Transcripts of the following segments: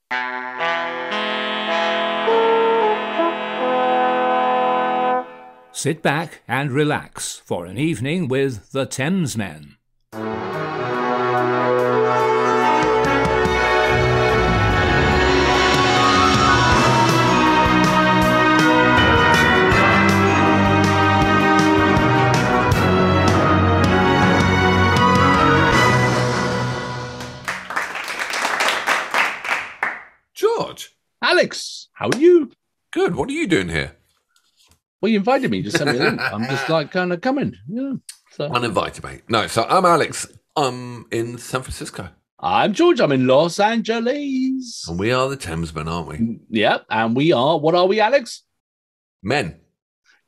Sit back and relax for an evening with the Thamesmen. George. Alex, how are you? Good. What are you doing here? Well, you invited me. Just send me a link. I'm just like kind of coming. Yeah. So. Uninvited, mate. No, so I'm Alex. I'm in San Francisco. I'm George. I'm in Los Angeles. And we are the Thamesmen, aren't we? Yeah. And we are, what are we, Alex? Men.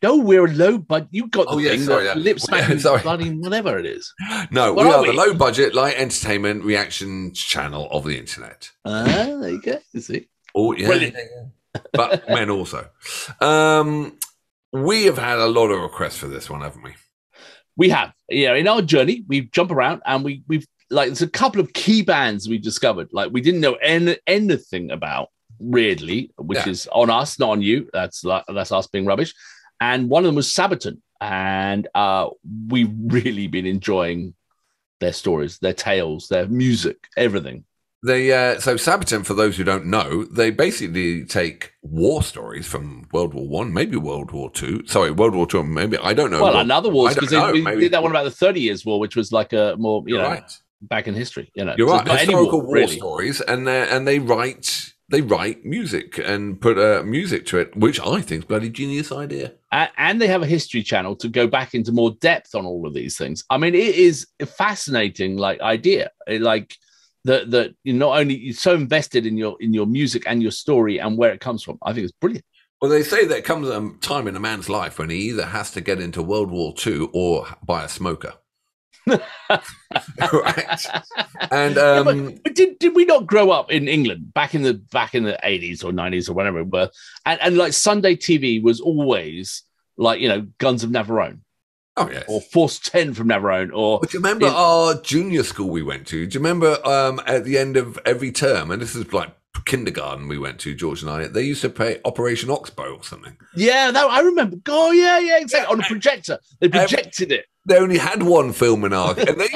No, we're low, but you got the thing. Sorry, lip smacking, bloody whatever it is. No, we are the low budget, light entertainment reaction channel of the internet. There you go. You see. Oh, yeah. But men also. We have had a lot of requests for this one, haven't we? We have. Yeah, in our journey, we jump around and we've like, there's a couple of key bands we discovered. Like, we didn't know anything about, weirdly, which is on us, not on you. That's us being rubbish. And one of them was Sabaton. And we've really been enjoying their stories, their tales, their music, everything. So Sabaton, for those who don't know, they basically take war stories from World War One, maybe World War Two. Sorry, World War Two, maybe, I don't know. Well, another war, because we did that one about the 30 Years War, which was like a more, back in history. You're so right, historical war stories, and they write music and put music to it, which I think is a bloody genius idea. And they have a history channel to go back into more depth on all of these things. I mean, it is a fascinating idea. That you're not only you're so invested in your music and your story and where it comes from. I think it's brilliant. Well, they say there comes a time in a man's life when he either has to get into World War II or buy a smoker. Right. And but did we not grow up in England back in the 80s or 90s or whatever it were, and like Sunday TV was always like, Guns of Navarone. Oh, yes. Or Force 10 from Navarone. Or do you remember our junior school we went to? Do you remember at the end of every term, and this is like kindergarten we went to, George and I, they used to play Operation Oxbow or something. Yeah, I remember. Oh, yeah, exactly. On a projector. They projected it. They only had one film in our, and they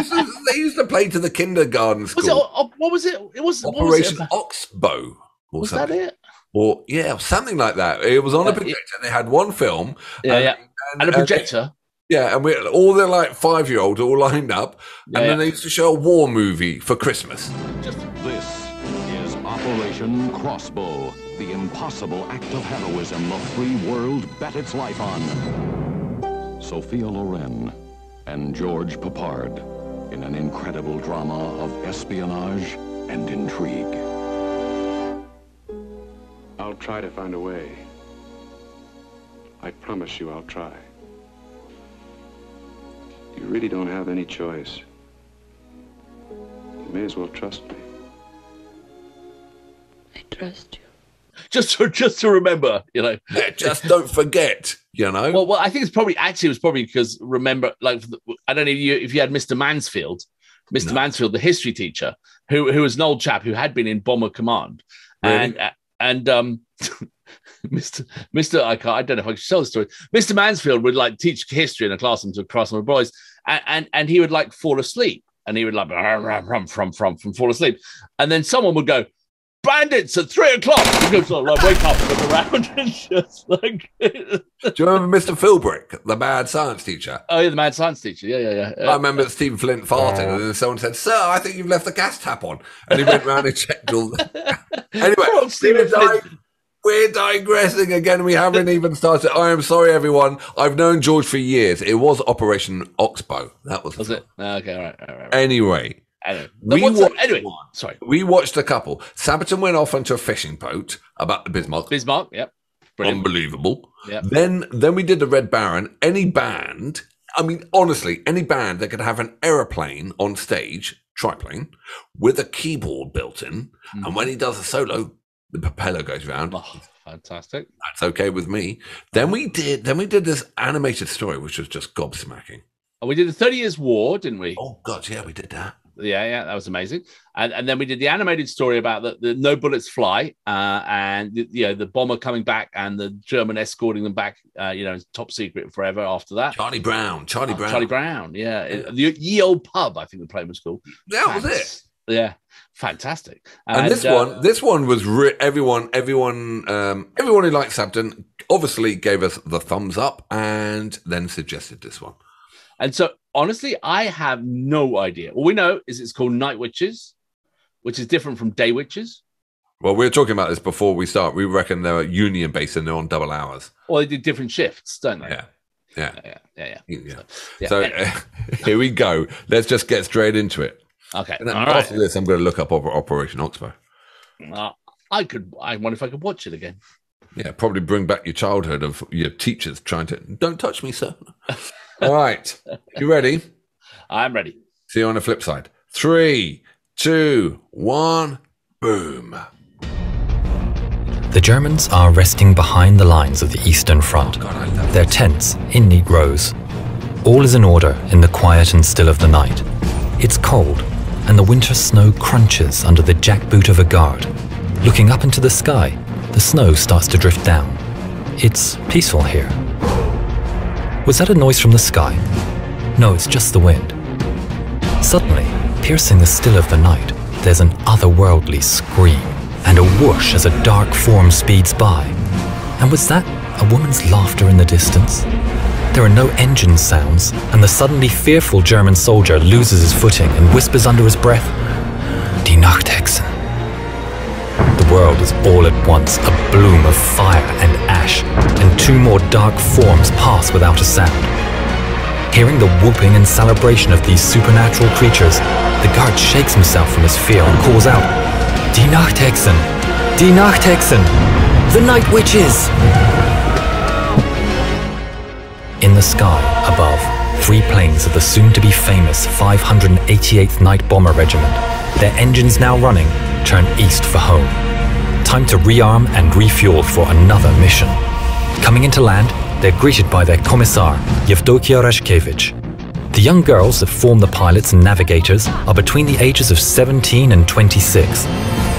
used to play to the kindergarten school. What was it? It was Operation Oxbow. Was that it? Or something like that. It was on a projector. They had one film. And a projector. And we all the 5-year-olds all lined up, and then they used to show a war movie for Christmas. This is Operation Crossbow, the impossible act of heroism the free world bet its life on. Sophia Loren and George Peppard in an incredible drama of espionage and intrigue. I'll try to find a way. I promise you I'll try. You really don't have any choice. You may as well trust me. I trust you. Just to remember, just don't forget, Well, I think it was probably because remember, I don't know if you had Mr. Mansfield, Mansfield, the history teacher, who was an old chap who had been in Bomber Command, really? and Mr. I don't know if I should tell the story. Mr. Mansfield would teach history in a classroom to a classroom of boys, and he would fall asleep, and he would from fall asleep, and then someone would go, "Bandits at 3 o'clock." He goes wake up, look around, and just Do you remember Mr. Philbrick, the mad science teacher? Oh yeah, the mad science teacher. Yeah. I remember Stephen Flint farting, and then someone said, "Sir, I think you've left the gas tap on," and he went round and checked all the. Anyway, Stephen Flint. We're digressing again. We haven't even started. I am sorry, everyone. I've known George for years. It was Operation Oxbow. That was it? Okay, all right. Anyway, we watched a couple. Sabaton went off onto a fishing boat about the Bismarck. Yep. Brilliant. Unbelievable. Yep. Then we did the Red Baron. Any band, honestly, any band that could have an aeroplane on stage, triplane, with a keyboard built in, and when he does a solo, the propeller goes round. Oh, fantastic. That's okay with me. Then we did this animated story, which was just gobsmacking. Oh, we did the 30 Years War, didn't we? Oh, God, yeah, we did that. Yeah, that was amazing. And then we did the animated story about the No Bullets Fly, and the bomber coming back and the German escorting them back, top secret forever after that. Charlie Brown. Yeah. The Ye Old Pub, I think the play was called. That was it. Yeah, fantastic. And this one was everyone who liked Sabaton obviously gave us the thumbs up and then suggested this one. And so, honestly, I have no idea. All we know is it's called Night Witches, which is different from Day Witches. Well, we were talking about this before we start. We reckon they're union-based and they're on double hours. Or they did different shifts, don't they? Yeah. So here we go. Let's just get straight into it. Okay. And then after this, I'm going to look up Operation Oxbow. I wonder if I could watch it again. Yeah, probably bring back your childhood of your teachers trying to, don't touch me, sir. All right. You ready? I'm ready. See you on the flip side. 3, 2, 1, boom. The Germans are resting behind the lines of the Eastern Front, their tents in neat rows. All is in order in the quiet and still of the night. It's cold, and the winter snow crunches under the jackboot of a guard. Looking up into the sky, the snow starts to drift down. It's peaceful here. Was that a noise from the sky? No, it's just the wind. Suddenly, piercing the still of the night, there's an otherworldly scream and a whoosh as a dark form speeds by. And was that a woman's laughter in the distance? There are no engine sounds, and the suddenly fearful German soldier loses his footing and whispers under his breath, Die Nachthexen. The world is all at once a bloom of fire and ash, and two more dark forms pass without a sound. Hearing the whooping and celebration of these supernatural creatures, the guard shakes himself from his fear and calls out, Die Nachthexen! Die Nachthexen! The Night Witches! In the sky, above, 3 planes of the soon-to-be-famous 588th Night Bomber Regiment, their engines now running, turn east for home. Time to rearm and refuel for another mission. Coming into land, they're greeted by their Commissar, Yevdokia Rashkevich. The young girls that form the pilots and navigators are between the ages of 17 and 26.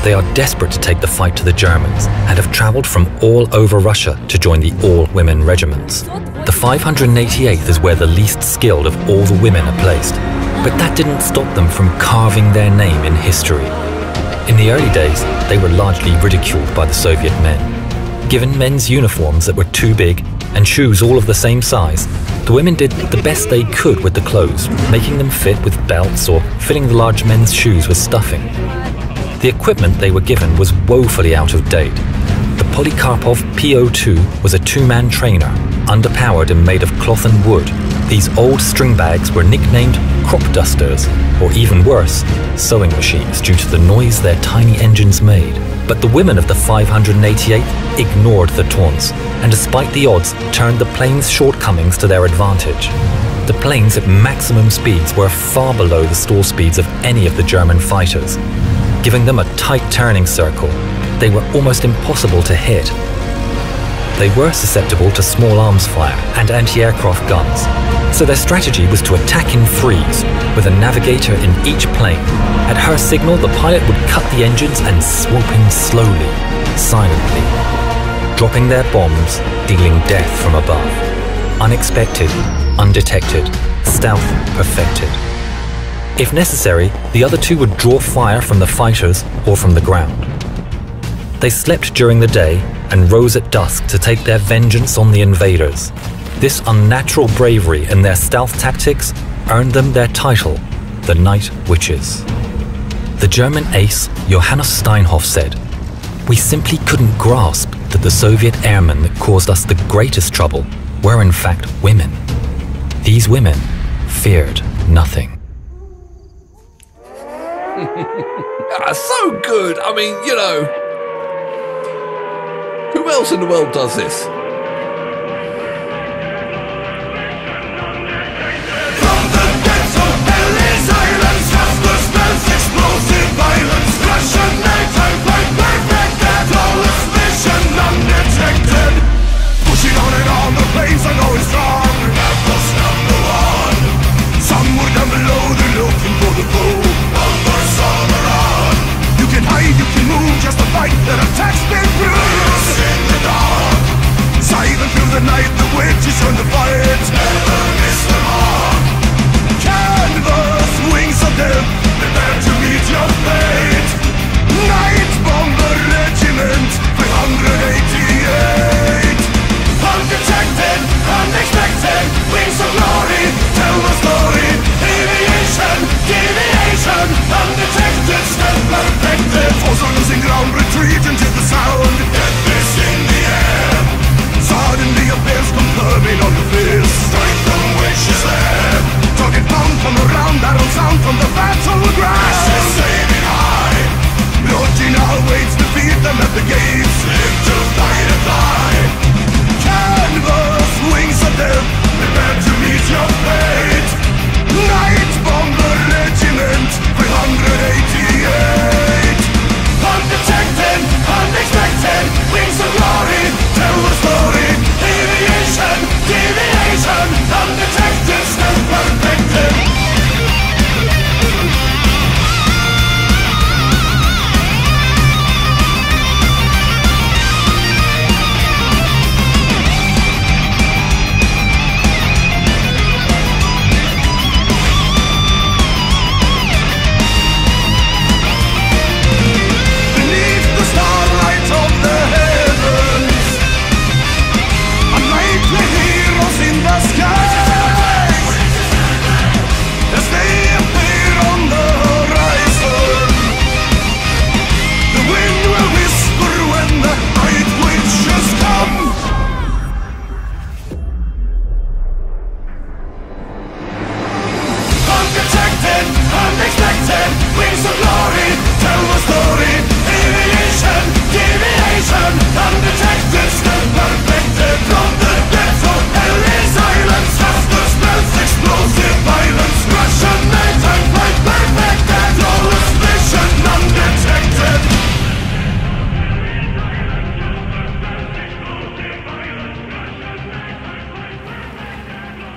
They are desperate to take the fight to the Germans and have traveled from all over Russia to join the all-women regiments. The 588th is where the least skilled of all the women are placed, but that didn't stop them from carving their name in history. In the early days, they were largely ridiculed by the Soviet men. Given men's uniforms that were too big and shoes all of the same size, the women did the best they could with the clothes, making them fit with belts or filling the large men's shoes with stuffing. The equipment they were given was woefully out of date. The Polikarpov PO2 was a 2-man trainer, underpowered and made of cloth and wood. These old string bags were nicknamed crop dusters, or even worse, sewing machines due to the noise their tiny engines made. But the women of the 588th ignored the taunts, and despite the odds, turned the plane's shortcomings to their advantage. The planes at maximum speeds were far below the stall speeds of any of the German fighters. Giving them a tight turning circle, they were almost impossible to hit. They were susceptible to small arms fire and anti-aircraft guns, so their strategy was to attack in threes, with a navigator in each plane. At her signal, the pilot would cut the engines and swoop in slowly, silently, dropping their bombs, dealing death from above. Unexpected, undetected, stealth perfected. If necessary, the other two would draw fire from the fighters or from the ground. They slept during the day and rose at dusk to take their vengeance on the invaders. This unnatural bravery and their stealth tactics earned them their title, the Night Witches. The German ace Johannes Steinhoff said, "We simply couldn't grasp that the Soviet airmen that caused us the greatest trouble were in fact women. These women feared nothing." So good. I mean, you know, who else in the world does this? From the depths of hell is silence, restless bells, explosive violence, Russian nighttime fight, perfect and flawless mission undetected. Pushing on and on, the planes are going strong. Outpost number 1. Somewhere down below, they're looking for the foe.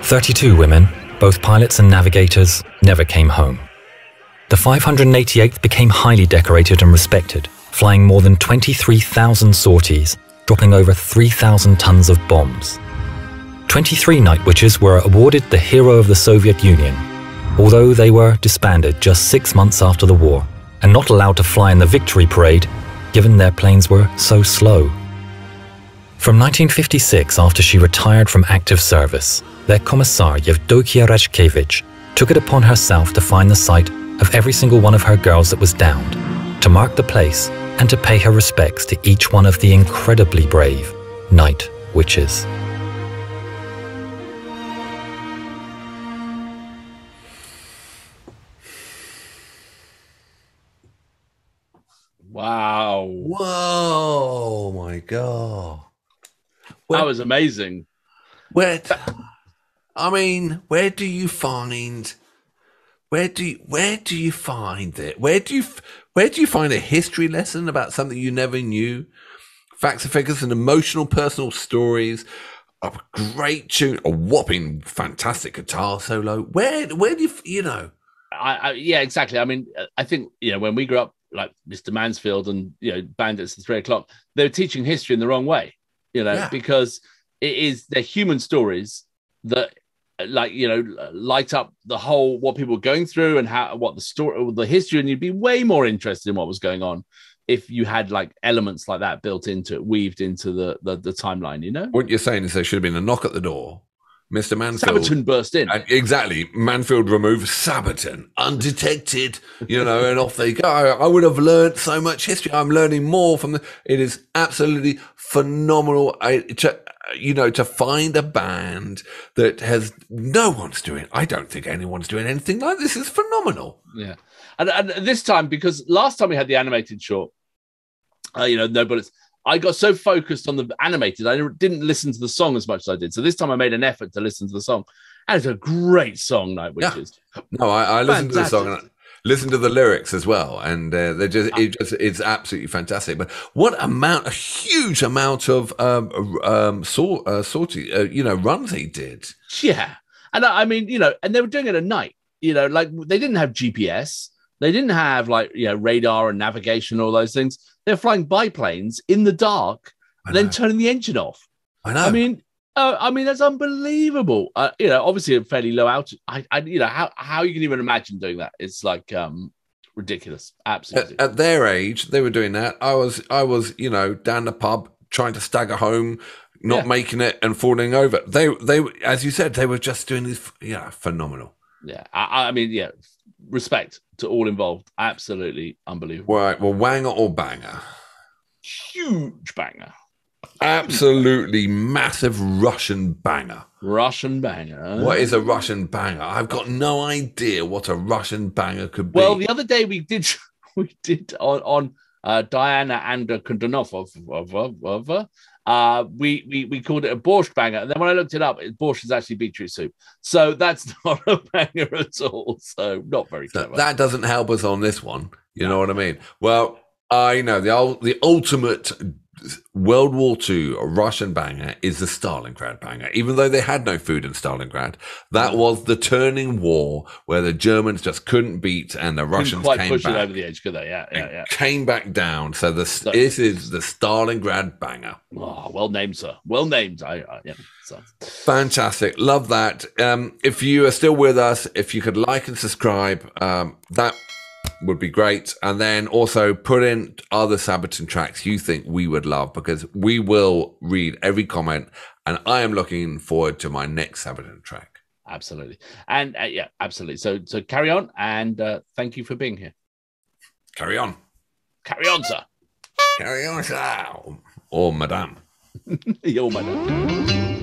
32 women, both pilots and navigators, never came home. The 588th became highly decorated and respected, flying more than 23,000 sorties, dropping over 3,000 tons of bombs. 23 Night Witches were awarded the Hero of the Soviet Union, although they were disbanded just 6 months after the war and not allowed to fly in the victory parade, given their planes were so slow. From 1956, after she retired from active service, their commissar Yevdokia Rashkevich took it upon herself to find the site of every single one of her girls that was downed, to mark the place and to pay her respects to each one of the incredibly brave Night Witches. Wow. Whoa, my God. That was amazing. Where do you find it? Where do you find a history lesson about something you never knew? Facts and figures and emotional personal stories, a great tune, a whopping fantastic guitar solo. Where do you know? Yeah, exactly. I mean, I think, when we grew up, like Mr. Mansfield and, Bandits at 3 o'clock, they were teaching history in the wrong way, because they're human stories that light up the whole, what people were going through and what the story, the history, and you'd be way more interested in what was going on if you had like elements like that built into it, weaved into the timeline, What you're saying is there should have been a knock at the door. Mr. Mansfield. Sabaton burst in. Exactly. Mansfield removed Sabaton, undetected, and off they go. I would have learned so much history. I'm learning more from it is absolutely phenomenal. To find a band that has no one's doing. I don't think anyone's doing anything like this. Is phenomenal. Yeah. And this time, because last time we had the animated short, No Bullets, I got so focused on the animated, I didn't listen to the song as much as I did. So this time I made an effort to listen to the song. And it's a great song, Night Witches. Yeah. No, I listened to the song and I listened to the lyrics as well. And it's absolutely fantastic. But a huge amount of runs he did. Yeah. And I mean, and they were doing it at night, like they didn't have GPS. They didn't have radar and navigation, all those things. They're flying biplanes in the dark and then turning the engine off. I know. I mean, that's unbelievable. Obviously a fairly low altitude. How you can even imagine doing that? It's like ridiculous. Absolutely. At their age, they were doing that. I was, down the pub trying to stagger home, not making it and falling over. They, as you said, they were just doing this. Phenomenal. Yeah. I mean, respect to all involved. Absolutely unbelievable. Right. Well, wanger or banger? Huge banger. Absolutely massive Russian banger. Russian banger. What is a Russian banger? I've got no idea what a Russian banger could be. Well, the other day we did on Diana and Kondonov we called it a borscht banger. And then when I looked it up, borscht is actually beetroot soup. So that's not a banger at all. So not very clever. That doesn't help us on this one. You know what I mean? Well, I know the ultimate World War II Russian banger is the Stalingrad banger. Even though they had no food in Stalingrad, that was the turning war where the Germans just couldn't beat and the Russians came push back. It over the edge, could they? Yeah. Came back down. So this is the Stalingrad banger. Oh, well named, sir. Well named. So. Fantastic. Love that. If you are still with us, if you could like and subscribe, that would be great. And then also put in other Sabaton tracks you think we would love, because we will read every comment and I am looking forward to my next Sabaton track. Absolutely. And absolutely. So carry on, and thank you for being here. Carry on. Carry on, sir. Carry on, sir. Or madame. Or madame.